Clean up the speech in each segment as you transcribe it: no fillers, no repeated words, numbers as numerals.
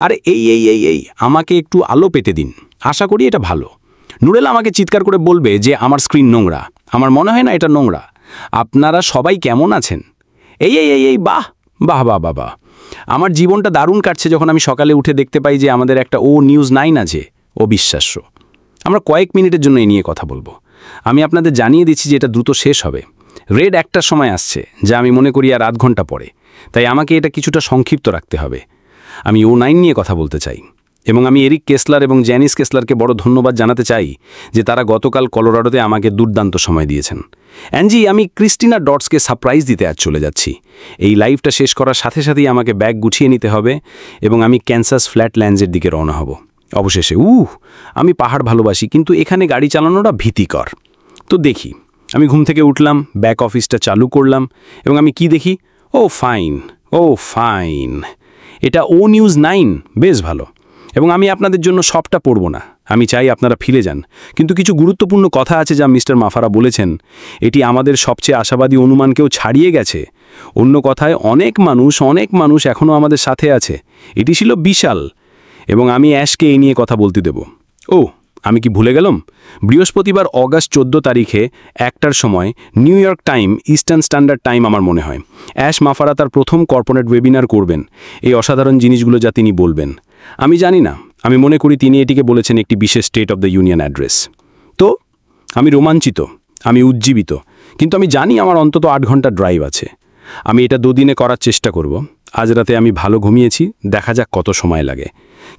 আরে এই আমাকে একটু আলো পেতে দিন, আশা করি এটা ভালো। নুরেল আমাকে চিৎকার করে বলবে যে আমার স্ক্রিন নোংরা। আমার মনে হয় না এটা নোংরা। আপনারা সবাই কেমন আছেন? এই বাহ বাহ বাহ বাহ বাহ। আমার জীবনটা দারুণ কাটছে যখন আমি সকালে উঠে দেখতে পাই যে আমাদের একটা নিউজ 9 আছে। অবিশ্বাস্য। আমরা কয়েক মিনিটের জন্য এই নিয়ে কথা বলবো। আমি আপনাদের জানিয়ে দিচ্ছি যে এটা দ্রুত শেষ হবে। রেড একটার সময় আসছে, যা আমি মনে করি আর আধ ঘন্টা পরে। তাই আমাকে এটা কিছুটা সংক্ষিপ্ত রাখতে হবে। আমি O9 নিয়ে কথা বলতে চাই, এবং আমি এরিক কেসলার এবং জ্যানিস কেসলারকে বড় ধন্যবাদ জানাতে চাই যে তারা গতকাল কলোরাডোতে আমাকে দুর্দান্ত সময় দিয়েছেন। অ্যাঞ্জি, আমি ক্রিস্টিনা ডটসকে সারপ্রাইজ দিতে আজ চলে যাচ্ছি। এই লাইভটা শেষ করার সাথে সাথেই আমাকে ব্যাগ গুছিয়ে নিতে হবে এবং আমি ক্যানসাস ফ্ল্যাটল্যান্ডসের দিকে রওনা হব। অবশেষে আমি পাহাড় ভালোবাসি, কিন্তু এখানে গাড়ি চালানোটা ভীতিকর। তো দেখি, আমি ঘুম থেকে উঠলাম, ব্যাক অফিসটা চালু করলাম, এবং আমি কি দেখি? ফাইন, এটা নিউজ 9, বেশ ভালো। এবং আমি আপনাদের জন্য সবটা পড়ব না, আমি চাই আপনারা ফিরে যান। কিন্তু কিছু গুরুত্বপূর্ণ কথা আছে যা মিস্টার মাফারা বলেছেন। এটি আমাদের সবচেয়ে আশাবাদী অনুমানকেও ছাড়িয়ে গেছে। অন্য কথায় অনেক মানুষ এখনও আমাদের সাথে আছে। এটি ছিল বিশাল। এবং আমি অ্যাশকে এই নিয়ে কথা বলতে দেব। আমি কি ভুলে গেলাম? বৃহস্পতিবার অগাস্ট 14 তারিখে 1টার সময় new York time, eastern standard time আমার মনে হয়, অ্যাশ মাফারা তার প্রথম কর্পোরেট ওয়েবিনার করবেন। এই অসাধারণ জিনিসগুলো যা তিনি বলবেন, আমি জানি না, আমি মনে করি তিনি এটিকে বলেছেন একটি বিশেষ state of the union address. তো আমি রোমাঞ্চিত, আমি উজ্জীবিত, কিন্তু আমি জানি আমার অন্তত 8 ঘন্টা ড্রাইভ আছে। আমি এটা 2 দিনে করার চেষ্টা করব। আজ রাতে আমি ভালো ঘুমিয়েছি, দেখা যাক কত সময় লাগে।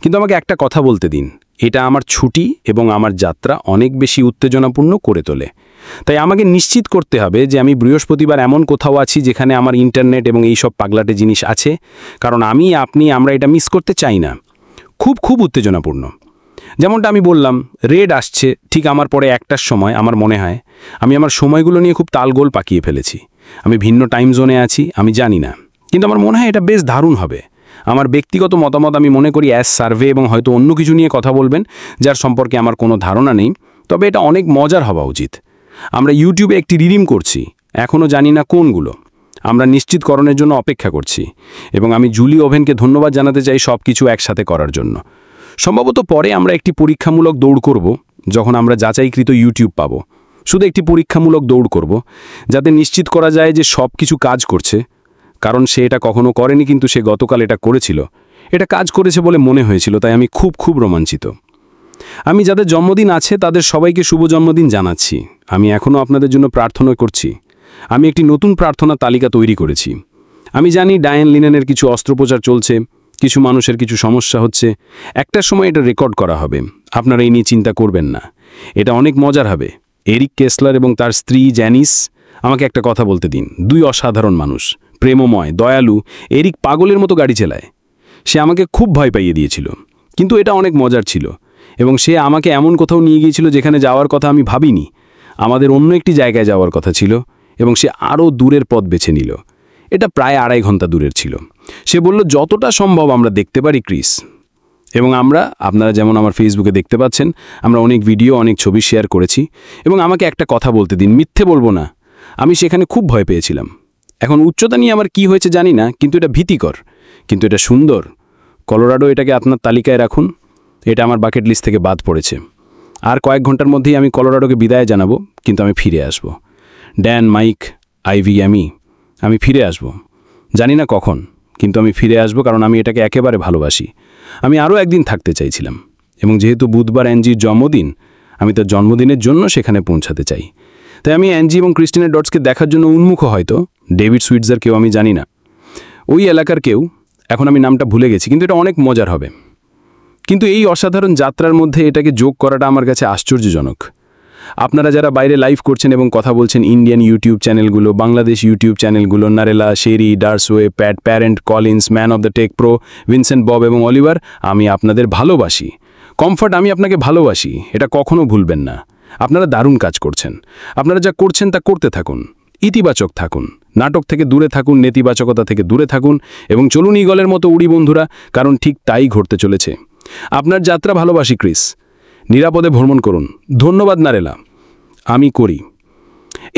কিন্তু আমাকে একটা কথা বলতে দিন, এটা আমার ছুটি এবং আমার যাত্রা অনেক বেশি উত্তেজনাপূর্ণ করে তোলে। তাই আমাকে নিশ্চিত করতে হবে যে আমি বৃহস্পতিবার এমন কোথাও আছি যেখানে আমার ইন্টারনেট এবং এইসব পাগলাটে জিনিস আছে, কারণ আমরা এটা মিস করতে চাই না। খুব উত্তেজনাপূর্ণ। যেমনটা আমি বললাম, রেড আসছে ঠিক আমার পরে 1টার সময়। আমার মনে হয় আমি আমার সময়গুলো নিয়ে খুব তালগোল পাকিয়ে ফেলেছি। আমি ভিন্ন টাইম জোনে আছি, আমি জানি না, কিন্তু আমার মনে হয় এটা বেশ দারুণ হবে। আমার ব্যক্তিগত মতামত, আমি মনে করি অ্যাশ সার্ভে এবং হয়তো অন্য কিছু নিয়ে কথা বলবেন যার সম্পর্কে আমার কোনো ধারণা নেই, তবে এটা অনেক মজার হওয়া উচিত। আমরা ইউটিউবে একটি রিডিম করছি, এখনও জানি না কোনগুলো। আমরা নিশ্চিতকরণের জন্য অপেক্ষা করছি, এবং আমি জুলি ওভেনকে ধন্যবাদ জানাতে চাই সব কিছু একসাথে করার জন্য। সম্ভবত পরে আমরা একটি পরীক্ষামূলক দৌড় করব, যখন আমরা যাচাইকৃত ইউটিউব পাব। শুধু একটি পরীক্ষামূলক দৌড় করব, যাতে নিশ্চিত করা যায় যে সব কিছু কাজ করছে। কারণ সে এটা কখনো করেনি, কিন্তু সে গতকাল এটা করেছিল। এটা কাজ করেছে বলে মনে হয়েছিল, তাই আমি খুব রোমাঞ্চিত। আমি যাদের জন্মদিন আছে তাদের সবাইকে শুভ জন্মদিন জানাচ্ছি। আমি এখনও আপনাদের জন্য প্রার্থনা করছি। আমি একটি নতুন প্রার্থনা তালিকা তৈরি করেছি। আমি জানি ডায়ান লিনেনের কিছু অস্ত্রোপচার চলছে, কিছু মানুষের কিছু সমস্যা হচ্ছে। একটার সময় এটা রেকর্ড করা হবে, আপনারা এই নিয়ে চিন্তা করবেন না। এটা অনেক মজার হবে। এরিক কেসলার এবং তার স্ত্রী জ্যানিস, আমাকে একটা কথা বলতে দিন। 2 অসাধারণ মানুষ, প্রেমময়, দয়ালু। এরিক পাগলের মতো গাড়ি চালায়। সে আমাকে খুব ভয় পাইয়ে দিয়েছিল, কিন্তু এটা অনেক মজার ছিল। এবং সে আমাকে এমন কোথাও নিয়ে গিয়েছিল যেখানে যাওয়ার কথা আমি ভাবিনি। আমাদের অন্য একটি জায়গায় যাওয়ার কথা ছিল, এবং সে আরও দূরের পথ বেছে নিল। এটা প্রায় 2.5 ঘন্টা দূরের ছিল। সে বলল যতটা সম্ভব আমরা দেখতে পারি ক্রিস। এবং আপনারা যেমন আমার ফেসবুকে দেখতে পাচ্ছেন, আমরা অনেক ভিডিও, অনেক ছবি শেয়ার করেছি। এবং আমাকে একটা কথা বলতে দিন, মিথ্যে বলবো না, আমি সেখানে খুব ভয় পেয়েছিলাম। এখন উচ্চতা নিয়ে আমার কি হয়েছে জানি না, কিন্তু এটা ভীতিকর, কিন্তু এটা সুন্দর। কলোরাডো, এটাকে আপনার তালিকায় রাখুন। এটা আমার বাকেট লিস্ট থেকে বাদ পড়েছে। আর কয়েক ঘন্টার মধ্যেই আমি কলোরাডোকে বিদায় জানাবো, কিন্তু আমি ফিরে আসব। ড্যান, মাইক, আইভি, আমি ফিরে আসব। জানি না কখন, কিন্তু আমি ফিরে আসব, কারণ আমি এটাকে একেবারে ভালোবাসি। আমি আরও একদিন থাকতে চাইছিলাম, এবং যেহেতু বুধবার অ্যাঞ্জির জন্মদিন, আমি তার জন্মদিনের জন্য সেখানে পৌঁছাতে চাই। তাই আমি অ্যাঞ্জি এবং ক্রিস্টিনা ডটসকে দেখার জন্য উন্মুখ। হয়তো ডেভিড সুইটজার কেউ, আমি জানি না, ওই এলাকার কেউ। এখন আমি নামটা ভুলে গেছি, কিন্তু এটা অনেক মজার হবে। কিন্তু এই অসাধারণ যাত্রার মধ্যে এটাকে যোগ করাটা আমার কাছে আশ্চর্যজনক। আপনারা যারা বাইরে লাইভ করছেন এবং কথা বলছেন, ইন্ডিয়ান ইউটিউব চ্যানেলগুলো, বাংলাদেশ ইউটিউব চ্যানেলগুলো, নারেলা, শেরি, ডার্সওয়ে, প্যারেন্ট, Collins, man of the tech pro, Vincent, Bob এবং অলিভার, আমি আপনাদের ভালোবাসি। কমফর্ট, আমি আপনাকে ভালোবাসি, এটা কখনো ভুলবেন না। আপনারা দারুণ কাজ করছেন। আপনারা যা করছেন তা করতে থাকুন। ইতিবাচক থাকুন, নাটক থেকে দূরে থাকুন, নেতিবাচকতা থেকে দূরে থাকুন, এবং চলুন ঈগলের মতো উড়ি বন্ধুরা, কারণ ঠিক তাই ঘটতে চলেছে। আপনার যাত্রা ভালোবাসি ক্রিস। নিরাপদে ভ্রমণ করুন। ধন্যবাদ নারেলা। আমি করি।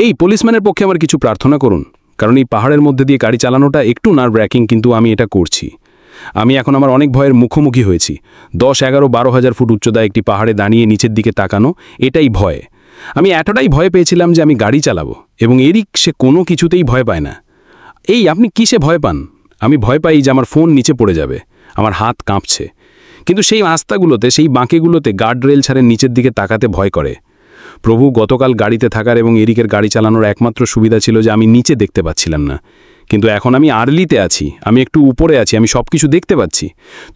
এই পুলিশম্যানের পক্ষে আমার কিছু প্রার্থনা করুন, কারণ এই পাহাড়ের মধ্যে দিয়ে গাড়ি চালানোটা একটু নার্ভ র্যাকিং, কিন্তু আমি এটা করছি। আমি এখন আমার অনেক ভয়ের মুখোমুখি হয়েছি। 10, 11, 12,000 ফুট উচ্চতা একটি পাহাড়ে দাঁড়িয়ে নিচের দিকে তাকানো, এটাই ভয়। আমি এতটাই ভয় পেয়েছিলাম যে আমি গাড়ি চালাবো, এবং এরিক সে কোনো কিছুতেই ভয় পায় না। এই আপনি কিসে ভয় পান? আমি ভয় পাই যে আমার ফোন নিচে পড়ে যাবে, আমার হাত কাঁপছে। কিন্তু সেই রাস্তাগুলোতে, সেই বাঁকেগুলোতে গার্ডরেল ছাড়ের নিচের দিকে তাকাতে ভয় করে। প্রভু, গতকাল গাড়িতে থাকার এবং এরিকের গাড়ি চালানোর একমাত্র সুবিধা ছিল যে আমি নিচে দেখতে পাচ্ছিলাম না। কিন্তু এখন আমি আর্লিতে আছি, আমি একটু উপরে আছি, আমি সব কিছু দেখতে পাচ্ছি।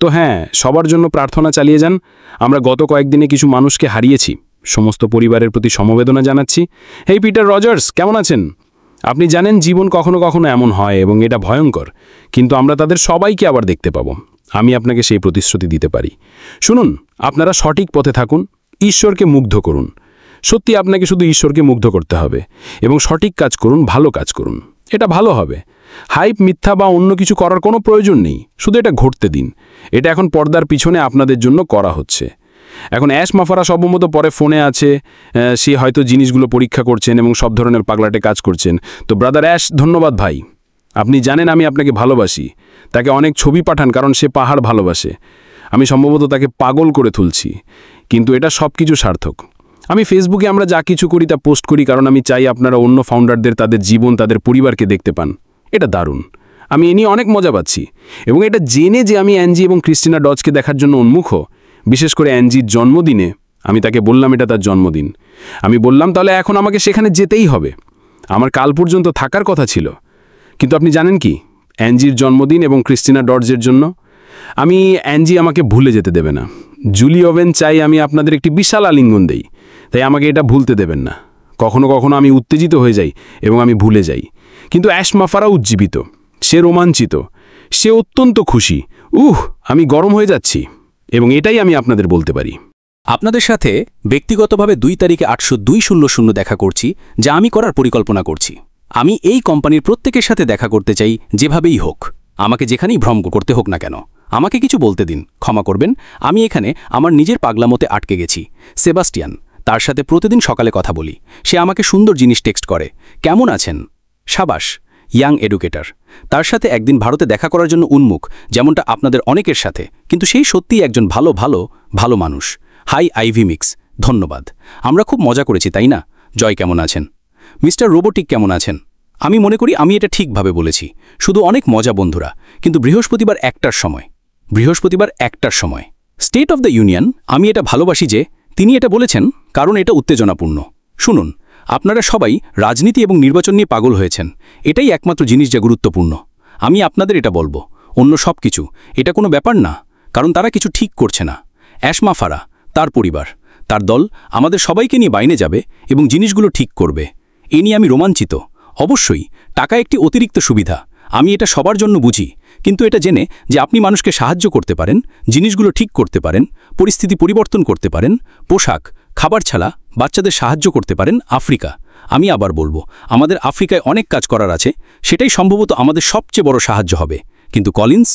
তো হ্যাঁ, সবার জন্য প্রার্থনা চালিয়ে যান। আমরা গত কয়েকদিনে কিছু মানুষকে হারিয়েছি, সমস্ত পরিবারের প্রতি সমবেদনা জানাচ্ছি। হেই পিটার রজার্স, কেমন আছেন? আপনি জানেন জীবন কখনো কখনো এমন হয় এবং এটা ভয়ঙ্কর, কিন্তু আমরা তাদের সবাইকে আবার দেখতে পাবো। আমি আপনাকে সেই প্রতিশ্রুতি দিতে পারি। শুনুন, আপনারা সঠিক পথে থাকুন, ঈশ্বরকে মুগ্ধ করুন। সত্যি আপনাকে শুধু ঈশ্বরকে মুগ্ধ করতে হবে এবং সঠিক কাজ করুন, ভালো কাজ করুন। এটা ভালো হবে। হাইপ, মিথ্যা বা অন্য কিছু করার কোনো প্রয়োজন নেই, শুধু এটা ঘটতে দিন। এটা এখন পর্দার পিছনে আপনাদের জন্য করা হচ্ছে। এখন অ্যাশ মাফারা সম্ভবত পরে ফোনে আছে, সে হয়তো জিনিসগুলো পরীক্ষা করছেন এবং সব ধরনের পাগলাটে কাজ করছেন। তো ব্রাদার অ্যাশ, ধন্যবাদ ভাই। আপনি জানেন আমি আপনাকে ভালোবাসি। তাকে অনেক ছবি পাঠান, কারণ সে পাহাড় ভালোবাসে। আমি সম্ভবত তাকে পাগল করে তুলছি, কিন্তু এটা সব কিছু সার্থক। আমি ফেসবুকে আমরা যা কিছু করি তা পোস্ট করি, কারণ আমি চাই আপনারা অন্য ফাউন্ডারদের, তাদের জীবন, তাদের পরিবারকে দেখতে পান। এটা দারুণ। আমি এ নিয়ে অনেক মজা পাচ্ছি, এবং এটা জেনে যে আমি অ্যাঞ্জি এবং ক্রিস্টিনা ডজকে দেখার জন্য উন্মুখ, বিশেষ করে অ্যাঞ্জির জন্মদিনে। আমি তাকে বললাম এটা তার জন্মদিন। আমি বললাম তাহলে এখন আমাকে সেখানে যেতেই হবে। আমার কাল পর্যন্ত থাকার কথা ছিল, কিন্তু আপনি জানেন কি, অ্যাঞ্জির জন্মদিন এবং ক্রিস্টিনা ডজের জন্য অ্যাঞ্জি আমাকে ভুলে যেতে দেবে না। জুলি ওভেন চাই আমি আপনাদের একটি বিশাল আলিঙ্গন দেই, তাই আমাকে এটা ভুলতে দেবেন না। কখনো কখনো আমি উত্তেজিত হয়ে যাই এবং আমি ভুলে যাই, কিন্তু অ্যাশ মাফারা উজ্জীবিত, সে রোমাঞ্চিত, সে অত্যন্ত খুশি। আমি গরম হয়ে যাচ্ছি, এবং এটাই আমি আপনাদের বলতে পারি। আপনাদের সাথে ব্যক্তিগতভাবে 2 তারিখে 802.00 দেখা করছি, যা আমি করার পরিকল্পনা করছি। আমি এই কোম্পানির প্রত্যেকের সাথে দেখা করতে চাই, যেভাবেই হোক, আমাকে যেখানেই ভ্রম করতে হোক না কেন। আমাকে কিছু বলতে দিন, ক্ষমা করবেন। আমি এখানে আমার নিজের পাগলামতে আটকে গেছি। সেবাস্টিয়ান, তার সাথে প্রতিদিন সকালে কথা বলি। সে আমাকে সুন্দর জিনিস টেক্সট করে, কেমন আছেন, সাবাস। ইয়াং এডুকেটর, তার সাথে একদিন ভারতে দেখা করার জন্য উন্মুখ, যেমনটা আপনাদের অনেকের সাথে, কিন্তু সেই সত্যিই একজন ভালো ভালো ভালো মানুষ। হাই আইভি মিক্স, ধন্যবাদ। আমরা খুব মজা করেছি, তাই না? জয় কেমন আছেন? মিস্টার রোবোটিক কেমন আছেন? আমি মনে করি আমি এটা ঠিকভাবে বলেছি। শুধু অনেক মজা বন্ধুরা। কিন্তু বৃহস্পতিবার 1টার সময় স্টেট অফ দ্য ইউনিয়ন। আমি এটা ভালোবাসি যে তিনি এটা বলেছেন, কারণ এটা উত্তেজনাপূর্ণ। শুনুন, আপনারা সবাই রাজনীতি এবং নির্বাচন নিয়ে পাগল হয়েছেন। এটাই একমাত্র জিনিস যা গুরুত্বপূর্ণ। আমি আপনাদের এটা বলবো, অন্য সব কিছু এটা কোনো ব্যাপার না, কারণ তারা কিছু ঠিক করছে না। অ্যাশ মাফারা, তার পরিবার, তার দল আমাদের সবাইকে নিয়ে বাইরে যাবে এবং জিনিসগুলো ঠিক করবে। এ নিয়ে আমি রোমাঞ্চিত। অবশ্যই টাকা একটি অতিরিক্ত সুবিধা, আমি এটা সবার জন্য বুঝি, কিন্তু এটা জেনে যে আপনি মানুষকে সাহায্য করতে পারেন, জিনিসগুলো ঠিক করতে পারেন, পরিস্থিতি পরিবর্তন করতে পারেন, পোশাক, খাবার ছাড়া বাচ্চাদের সাহায্য করতে পারেন। আফ্রিকা, আমি আবার বলবো, আমাদের আফ্রিকায় অনেক কাজ করার আছে, সেটাই সম্ভবত আমাদের সবচেয়ে বড় সাহায্য হবে। কিন্তু কলিন্স,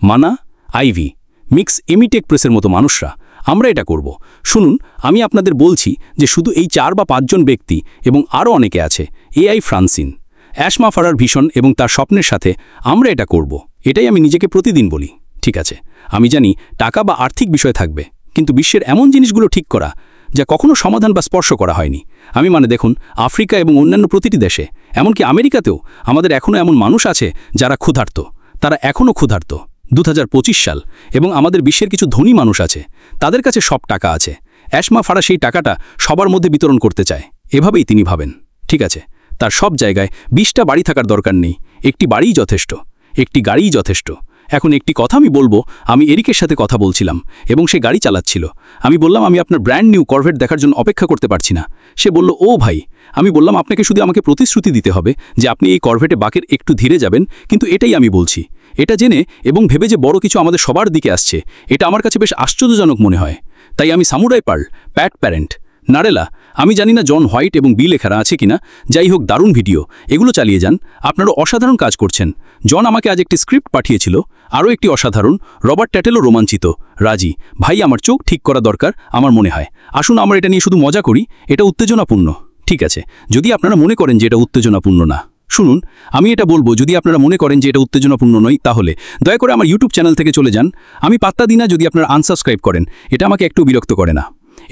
মানা, আইভি মিক্স, এমিটেক প্রেসের মতো মানুষরা, আমরা এটা করব। শুনুন, আমি আপনাদের বলছি যে শুধু এই 4 বা 5 জন ব্যক্তি, এবং আরও অনেকে আছে। এআই ফ্রান্সিন, অ্যাশ মাফারার ভীষণ এবং তার স্বপ্নের সাথে আমরা এটা করব। এটাই আমি নিজেকে প্রতিদিন বলি। ঠিক আছে, আমি জানি টাকা বা আর্থিক বিষয় থাকবে, কিন্তু বিশ্বের এমন জিনিসগুলো ঠিক করা যা কখনো সমাধান বা স্পর্শ করা হয়নি। আমি দেখুন, আফ্রিকা এবং অন্যান্য প্রতিটি দেশে, এমনকি আমেরিকাতেও আমাদের এখনও এমন মানুষ আছে যারা ক্ষুধার্ত। তারা এখনও ক্ষুধার্ত। 2025 সাল, এবং আমাদের বিশ্বের কিছু ধনী মানুষ আছে, তাদের কাছে সব টাকা আছে। অ্যাশ মাফারা সেই টাকাটা সবার মধ্যে বিতরণ করতে চায়। এভাবেই তিনি ভাবেন। ঠিক আছে, তার সব জায়গায় 20টা বাড়ি থাকার দরকার নেই, একটি বাড়িই যথেষ্ট, একটি গাড়িই যথেষ্ট। এখন একটি কথা আমি বলবো, আমি এরিকের সাথে কথা বলছিলাম এবং সে গাড়ি চালাচ্ছিল। আমি বললাম আমি আপনার ব্র্যান্ড নিউ করভেট দেখার জন্য অপেক্ষা করতে পারছি না। সে বলল, ও ভাই। আমি বললাম আপনাকে শুধু আমাকে প্রতিশ্রুতি দিতে হবে যে আপনি এই করভেটে বাকের একটু ধীরে যাবেন, কিন্তু এটাই আমি বলছি। এটা জেনে এবং ভেবে যে বড় কিছু আমাদের সবার দিকে আসছে, এটা আমার কাছে বেশ আশ্চর্যজনক মনে হয়। তাই আমি সামুরাই পার্ল, প্যাট প্যারেন্ট, নারেলা, আমি জানি না জন হোয়াইট এবং বি লেখারা আছে কিনা, যাই হোক, দারুণ ভিডিও, এগুলো চালিয়ে যান। আপনারা অসাধারণ কাজ করছেন। জন আমাকে আজ একটি স্ক্রিপ্ট পাঠিয়েছিল, আরও একটি অসাধারণ। রবার্ট ট্যাটেলও রোমাঞ্চিত। রাজি ভাই, আমার চোখ ঠিক করা দরকার আমার মনে হয়। আসুন আমরা এটা নিয়ে শুধু মজা করি, এটা উত্তেজনাপূর্ণ। ঠিক আছে, যদি আপনারা মনে করেন যে এটা উত্তেজনাপূর্ণ না, শুনুন, আমি এটা বলবো, যদি আপনারা মনে করেন যে এটা উত্তেজনাপূর্ণ নয়, তাহলে দয়া করে আমার ইউটিউব চ্যানেল থেকে চলে যান। আমি পাত্তা দিই না যদি আপনারা আনসাবস্ক্রাইব করেন, এটা আমাকে একটু বিরক্ত করে না।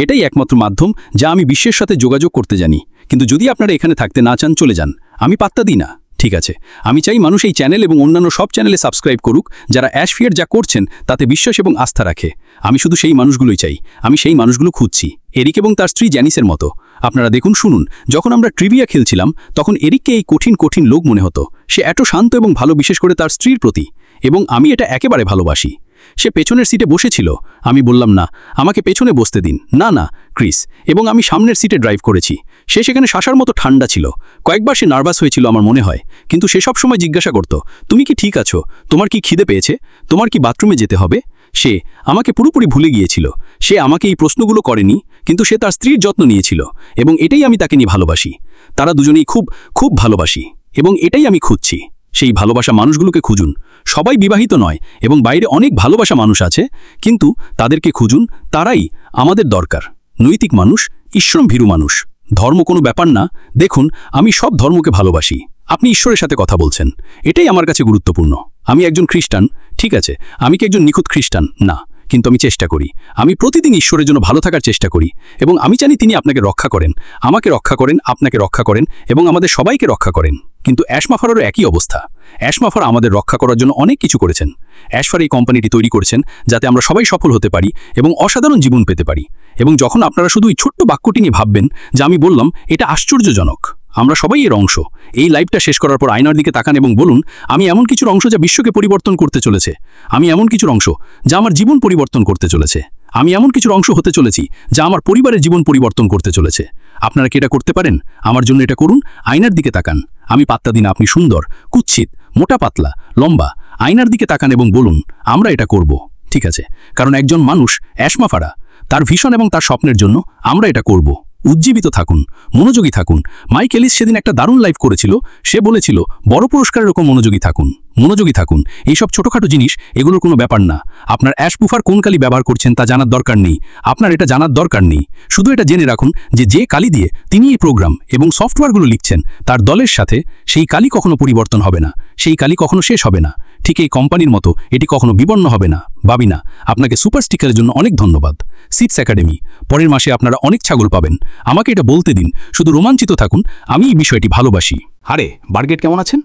এটাই একমাত্র মাধ্যম যা আমি বিশ্বের সাথে যোগাযোগ করতে জানি। কিন্তু যদি আপনারা এখানে থাকতে না চান, চলে যান, আমি পাত্তা দিই না। ঠিক আছে, আমি চাই মানুষ এই চ্যানেল এবং অন্যান্য সব চ্যানেলে সাবস্ক্রাইব করুক যারা অ্যাশফিয়ার যা করছেন তাতে বিশ্বাস এবং আস্থা রাখে। আমি শুধু সেই মানুষগুলোই চাই, আমি সেই মানুষগুলো খুঁজছি, এরিক এবং তার স্ত্রী জ্যানিসের মতো। আপনারা দেখুন, শুনুন, যখন আমরা ট্রিভিয়া খেলছিলাম তখন এরিককে এই কঠিন কঠিন লোক মনে হতো। সে এত শান্ত এবং ভালো, বিশেষ করে তার স্ত্রীর প্রতি, এবং আমি এটা একেবারে ভালোবাসি। সে পেছনের সিটে বসেছিল, আমি বললাম না, আমাকে পেছনে বসতে দিন, না না ক্রিস, এবং আমি সামনের সিটে ড্রাইভ করেছি। সে সেখানে শাসার মতো ঠান্ডা ছিল। কয়েকবার সে নার্ভাস হয়েছিল আমার মনে হয়, কিন্তু সে সব সময় জিজ্ঞাসা করত, তুমি কি ঠিক আছো, তোমার কি খিদে পেয়েছে, তোমার কি বাথরুমে যেতে হবে। সে আমাকে পুরোপুরি ভুলে গিয়েছিল। সে আমাকে এই প্রশ্নগুলো করেনি, কিন্তু সে তার স্ত্রীর যত্ন নিয়েছিল, এবং এটাই আমি তাকে নিয়ে ভালোবাসি। তারা দুজনেই খুব খুব ভালোবাসি, এবং এটাই আমি খুঁজছি। সেই ভালোবাসা মানুষগুলোকে খুঁজুন। সবাই বিবাহিত নয়, এবং বাইরে অনেক ভালোবাসা মানুষ আছে, কিন্তু তাদেরকে খুঁজুন। তারাই আমাদের দরকার। নৈতিক মানুষ, ঈশ্বরভীরু মানুষ। ধর্ম কোনো ব্যাপার না। দেখুন, আমি সব ধর্মকে ভালোবাসি। আপনি ঈশ্বরের সাথে কথা বলছেন, এটাই আমার কাছে গুরুত্বপূর্ণ। আমি একজন খ্রিস্টান, ঠিক আছে, আমি কি একজন নিখুঁত খ্রিস্টান না, কিন্তু আমি চেষ্টা করি। আমি প্রতিদিন ঈশ্বরের জন্য ভালো থাকার চেষ্টা করি, এবং আমি জানি তিনি আপনাকে রক্ষা করেন, আমাকে রক্ষা করেন, আপনাকে রক্ষা করেন, এবং আমাদের সবাইকে রক্ষা করেন। কিন্তু অ্যাশমাফারেরও একই অবস্থা। অ্যাশমাফার আমাদের রক্ষা করার জন্য অনেক কিছু করেছেন। অ্যাশফার এই কোম্পানিটি তৈরি করেছেন যাতে আমরা সবাই সফল হতে পারি এবং অসাধারণ জীবন পেতে পারি। এবং যখন আপনারা শুধু এই ছোট্ট বাক্যটি নিয়ে ভাববেন যে আমি বললাম, এটা আশ্চর্যজনক। আমরা সবাই এর অংশ। এই লাইভটা শেষ করার পর আয়নার দিকে তাকান এবং বলুন, আমি এমন কিছুর অংশ যা বিশ্বকে পরিবর্তন করতে চলেছে। আমি এমন কিছুর অংশ যা আমার জীবন পরিবর্তন করতে চলেছে। আমি এমন কিছুর অংশ হতে চলেছি যা আমার পরিবারের জীবন পরিবর্তন করতে চলেছে। আপনারা কি এটা করতে পারেন? আমার জন্য এটা করুন। আয়নার দিকে তাকান। আমি পাত্তা দিন আপনি সুন্দর, কুৎসিত, মোটা পাতলা, লম্বা। আয়নার দিকে তাকান এবং বলুন, আমরা এটা করব। ঠিক আছে, কারণ একজন মানুষ অ্যাশমাফারা, তার ভিশন এবং তার স্বপ্নের জন্য আমরা এটা করব। উজ্জীবিত থাকুন, মনোযোগী থাকুন। মাইক এলিস সেদিন একটা দারুণ লাইভ করেছিল। সে বলেছিল, বড় পুরস্কারের এরকম মনোযোগী থাকুন, মনোযোগী থাকুন। এইসব ছোটখাটো জিনিস, এগুলোর কোনো ব্যাপার না। আপনার অ্যাশপুফার কোন কালি ব্যবহার করছেন তা জানার দরকার নেই। আপনার এটা জানার দরকার নেই। শুধু এটা জেনে রাখুন যে কালি দিয়ে তিনি এই প্রোগ্রাম এবং সফটওয়্যারগুলো লিখছেন, তার দলের সাথে সেই কালি কখনো পরিবর্তন হবে না, সেই কালি কখনো শেষ হবে না। ঠিক এই কোম্পানির মতো এটি কখনো বিবর্ণ হবে না। ভাবি না। আপনাকে সুপার স্টিকারের জন্য অনেক ধন্যবাদ। সিটস একাডেমি, পরের মাসে আপনারা অনেক ছাগল পাবেন। আমাকে এটা বলতে দিন, শুধু রোমাঞ্চিত থাকুন। আমি এই বিষয়টি ভালোবাসি। আরে বার্গেট কেমন আছেন?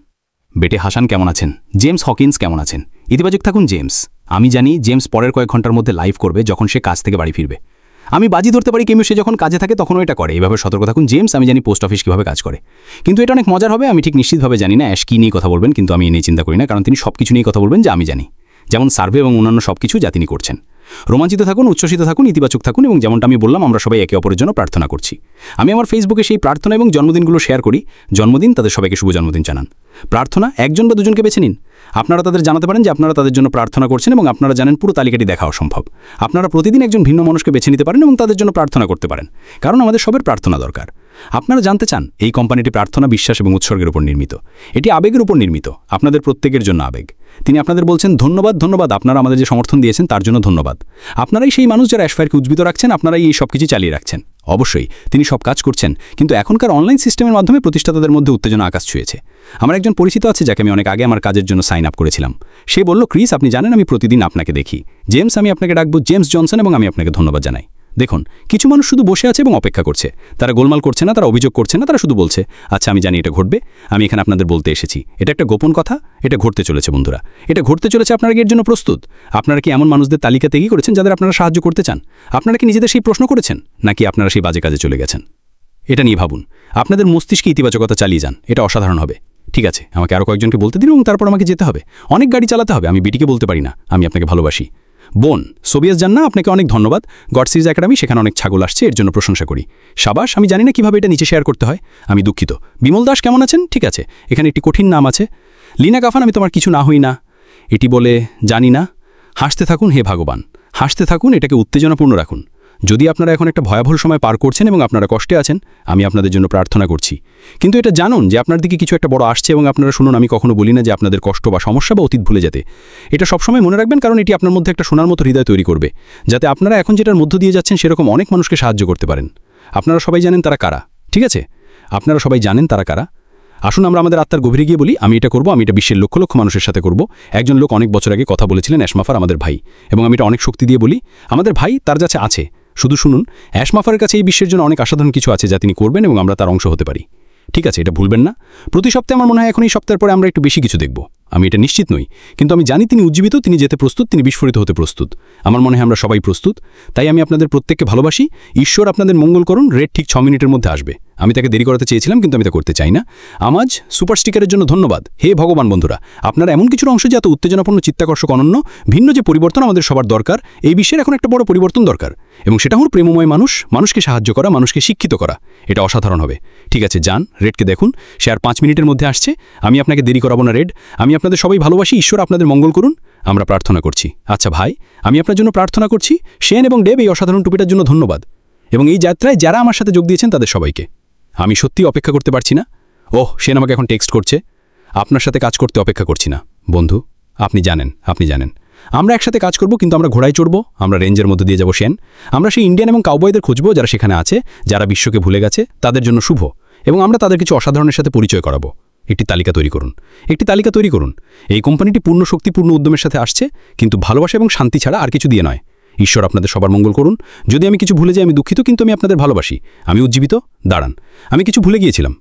বেটে হাসান কেমন আছেন? জেমস হকিন্স কেমন আছেন? ইতিবাচক থাকুন জেমস। আমি জানি জেমস পরের কয়েক ঘন্টার মধ্যে লাইভ করবে যখন সে কাজ থেকে বাড়ি ফিরবে। আমি বাজি ধরতে পারি কেমিও সে যখন কাজে থাকে তখনও এটা করে। এইভাবে সতর্ক থাকুন জেমস। আমি জানি পোস্ট অফিস কীভাবে কাজ করে, কিন্তু এটা অনেক মজার হবে। আমি ঠিক নিশ্চিতভাবে জানি না অ্যাশ কী নিয়ে কথা বলবেন, কিন্তু আমি এ নিয়ে চিন্তা করি না, কারণ তিনি সব কিছু নিয়ে কথা বলবেন যা আমি জানি, যেমন সার্ভে এবং অন্যান্য সব কিছু যা তিনি করছেন। রোমাঞ্চিত থাকুন, উচ্ছ্বসিত থাকুন, ইতিবাচক থাকুন, এবং যেমনটা আমি বললাম, আমরা সবাই একে অপরের জন্য প্রার্থনা করছি। আমি আমার ফেসবুকে সেই প্রার্থনা এবং জন্মদিনগুলো শেয়ার করি। জন্মদিন, তাদের সবাইকে শুভ জন্মদিন জানান। প্রার্থনা, একজন বা দুজনকে বেছে নিন। আপনারা তাদের জানাতে পারেন যে আপনারা তাদের জন্য প্রার্থনা করছেন, এবং আপনারা জানেন পুরো তালিকাটি দেখা অসম্ভব। আপনারা প্রতিদিন একজন ভিন্ন মানুষকে বেছে নিতে পারেন এবং তাদের জন্য প্রার্থনা করতে পারেন, কারণ আমাদের সবের প্রার্থনা দরকার। আপনারা জানতে চান এই কোম্পানিটি প্রার্থনা, বিশ্বাস এবং উৎসর্গের উপর নির্মিত। এটি আবেগের উপর নির্মিত, আপনাদের প্রত্যেকের জন্য আবেগ। তিনি আপনাদের বলছেন ধন্যবাদ, ধন্যবাদ। আপনারা আমাদের যে সমর্থন দিয়েছেন তার জন্য ধন্যবাদ। আপনারাই সেই মানুষ যারা অ্যাশফায়ারকে উজ্জীবিত রাখছেন, আপনারাই এই সব কিছু চালিয়ে রাখছেন। অবশ্যই তিনি সব কাজ করছেন, কিন্তু এখনকার অনলাইন সিস্টেমের মাধ্যমে প্রতিষ্ঠাতাদের মধ্যে উত্তেজনা আকাশ ছুঁয়েছে। আমার একজন পরিচিত আছে যাকে আমি অনেক আগে আমার কাজের জন্য সাইন আপ করেছিলাম। সে বলল, ক্রিস আপনি জানেন আমি প্রতিদিন আপনাকে দেখি। জেমস, আমি আপনাকে ডাকবো জেমস জনসন, এবং আমি আপনাকে ধন্যবাদ জানাই। দেখুন, কিছু মানুষ শুধু বসে আছে এবং অপেক্ষা করছে। তারা গোলমাল করছে না, তারা অভিযোগ করছে না, তারা শুধু বলছে, আচ্ছা আমি জানি এটা ঘটবে, আমি এখানে আপনাদের বলতে এসেছি। এটা একটা গোপন কথা, এটা ঘটতে চলেছে বন্ধুরা, এটা ঘটতে চলেছে। আপনারা কি এর জন্য প্রস্তুত? আপনারা কি এমন মানুষদের তালিকা তৈরি করেছেন যাদের আপনারা সাহায্য করতে চান? আপনারা কি নিজেদের সেই প্রশ্ন করেছেন, নাকি আপনারা সেই বাজে কাজে চলে গেছেন? এটা নিয়ে ভাবুন। আপনাদের মস্তিষ্কে ইতিবাচকতা চালিয়ে যান, এটা অসাধারণ হবে। ঠিক আছে, আমাকে আরও কয়েকজনকে বলতে দিন এবং তারপর আমাকে যেতে হবে। অনেক গাড়ি চালাতে হবে, আমি বিটিকে বলতে পারি না আমি আপনাকে ভালোবাসি। বোন সোবিয়াস জান্না, আপনাকে অনেক ধন্যবাদ। গড সিরিজ একাডেমি, সেখানে অনেক ছাগল আসছে, এর জন্য প্রশংসা করি। সাবাস। আমি জানি না কিভাবে এটা নিচে শেয়ার করতে হয়, আমি দুঃখিত। বিমল দাস কেমন আছেন? ঠিক আছে, এখানে একটি কঠিন নাম আছে। লিনা কাফান, আমি তোমার কিছু না হই না, এটি বলে জানি না। হাসতে থাকুন হে ভগবান, হাসতে থাকুন, এটাকে উত্তেজনাপূর্ণ রাখুন। যদি আপনারা এখন একটা ভয়াবহ সময় পার করছেন এবং আপনারা কষ্টে আছেন, আমি আপনাদের জন্য প্রার্থনা করছি। কিন্তু এটা জানুন যে আপনার দিকে কিছু একটা বড় আসছে, এবং আপনারা শুনুন, আমি কখনো বলি না যে আপনাদের কষ্ট বা সমস্যা বা অতীত ভুলে যেতে। এটা সবসময় মনে রাখবেন, কারণ এটি আপনার মধ্যে একটা সোনার মতো হৃদয় তৈরি করবে, যাতে আপনারা এখন যেটার মধ্য দিয়ে যাচ্ছেন সেরকম অনেক মানুষকে সাহায্য করতে পারেন। আপনারা সবাই জানেন তারা কারা, ঠিক আছে? আপনারা সবাই জানেন তারা কারা। আসুন আমরা আমাদের আত্মার গভীরে গিয়ে বলি, আমি এটা করব, আমি এটা বিশ্বের লক্ষ লক্ষ মানুষের সাথে করব। একজন লোক অনেক বছর আগে কথা বলেছিলেন, অ্যাশমাফার আমাদের ভাই, এবং আমি এটা অনেক শক্তি দিয়ে বলি, আমাদের ভাই তার কাছে আছে। শুধু শুনুন, অ্যাশমাফারের কাছে এই বিশ্বের জন্য অনেক অসাধারণ কিছু আছে যা তিনি করবেন এবং আমরা তার অংশ হতে পারি। ঠিক আছে, এটা ভুলবেন না। প্রতি সপ্তাহে আমার মনে হয় এখন এই সপ্তাহের পরে আমরা একটু বেশি কিছু দেখব। আমি এটা নিশ্চিত নই, কিন্তু আমি জানি তিনি উজ্জীবিত, তিনি যেতে প্রস্তুত, তিনি বিস্ফোরিত হতে প্রস্তুত। আমার মনে হয় আমরা সবাই প্রস্তুত। তাই আমি আপনাদের প্রত্যেককে ভালোবাসি। ঈশ্বর আপনাদের মঙ্গল করুন। রেড ঠিক 6 মিনিটের মধ্যে আসবে। আমি তাকে দেরি করাতে চেয়েছিলাম, কিন্তু আমি তা করতে চাই না। আমাজ সুপার স্টিকারের জন্য ধন্যবাদ। হে ভগবান বন্ধুরা, আপনারা এমন কিছুর অংশ যে এত উত্তেজনাপূর্ণ, চিত্তাকর্ষক, অনন্য, ভিন্ন যে পরিবর্তন আমাদের সবার দরকার। এই বিশ্বের এখন একটা বড় পরিবর্তন দরকার, এবং সেটা হল প্রেমময় মানুষ, মানুষকে সাহায্য করা, মানুষকে শিক্ষিত করা। এটা অসাধারণ হবে। ঠিক আছে, যান, রেডকে দেখুন, সে আর 5 মিনিটের মধ্যে আসছে। আমি আপনাকে দেরি করাবো না রেড। আমি আপনাদের সবাই ভালোবাসি। ঈশ্বর আপনাদের মঙ্গল করুন। আমরা প্রার্থনা করছি। আচ্ছা ভাই, আমি আপনার জন্য প্রার্থনা করছি। শেন এবং ডেভ, এই অসাধারণ টুপিটার জন্য ধন্যবাদ, এবং এই যাত্রায় যারা আমার সাথে যোগ দিয়েছেন তাদের সবাইকে। আমি সত্যি অপেক্ষা করতে পারছি না। ওহ, শেন আমাকে এখন টেক্সট করছে, আপনার সাথে কাজ করতে অপেক্ষা করছি না বন্ধু। আপনি জানেন আমরা একসাথে কাজ করব, কিন্তু আমরা ঘোড়ায় চড়ব, আমরা রেঞ্জের মধ্যে দিয়ে যাব শেন। আমরা সেই ইন্ডিয়ান এবং কাউবয়দের খুঁজব যারা সেখানে আছে, যারা বিশ্বকে ভুলে গেছে, তাদের জন্য শুভ, এবং আমরা তাদের কিছু অসাধারণের সাথে পরিচয় করাবো। একটি তালিকা তৈরি করুন। এই কোম্পানিটি পূর্ণ শক্তি, পূর্ণ উদ্যমের সাথে আসছে, কিন্তু ভালোবাসা এবং শান্তি ছাড়া আর কিছু দিয়ে নয়। ঈশ্বর আপনাদের সবার মঙ্গল করুন। যদি আমি কিছু ভুলে যাই আমি দুঃখিত, কিন্তু আমি আপনাদের ভালোবাসি। আমি উজ্জীবিত। দাঁড়ান, আমি কিছু ভুলে গিয়েছিলাম।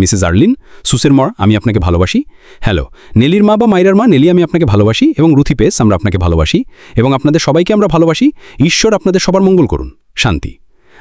মিসেস আর্লিন, সুসের মর, আমি আপনাকে ভালোবাসি। হ্যালো, নেলির মা বা মাইরার মা, নেলি, আমি আপনাকে ভালোবাসি, এবং রুথি পেস, আমরা আপনাকে ভালোবাসি, এবং আপনাদের সবাইকে আমরা ভালোবাসি। ঈশ্বর আপনাদের সবার মঙ্গল করুন। শান্তি।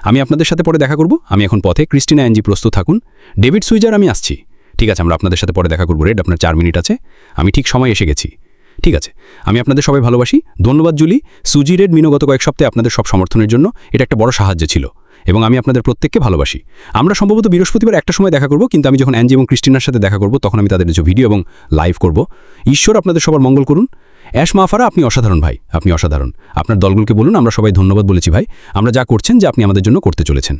আমি আপনাদের সাথে পরে দেখা করব। আমি এখন পথে। ক্রিস্টিনা এনজি, প্রস্তুত থাকুন। ডেভিড সুইজার, আমি আসছি। ঠিক আছে, আমরা আপনাদের সাথে পরে দেখা করব রেড। আপনার 4 মিনিট আছে। আমি ঠিক সময় এসে গেছি। ঠিক আছে, আমি আপনাদের সবাই ভালোবাসি। ধন্যবাদ জুলি, সুজি, রেড, মিনো, গত কয়েক সপ্তাহে আপনাদের সব সমর্থনের জন্য। এটা একটা বড় সাহায্য ছিল, এবং আমি আপনাদের প্রত্যেককে ভালোবাসি। আমরা সম্ভবত বৃহস্পতিবার একটা সময় দেখা করব, কিন্তু আমি যখন অ্যাঞ্জি এবং ক্রিস্টিনার সাথে দেখা করব তখন আমি তাদের কিছু ভিডিও এবং লাইভ করব। ঈশ্বর আপনাদের সবার মঙ্গল করুন। অ্যাশ মাফারা, আপনি অসাধারণ ভাই, আপনি অসাধারণ। আপনার দলগুলোকে বলুন আমরা সবাই ধন্যবাদ বলেছি ভাই, আমরা যা করছেন, যা আপনি আমাদের জন্য করতে চলেছেন।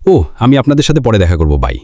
ও, আমি আপনাদের সাথে পরে দেখা করব। বাই।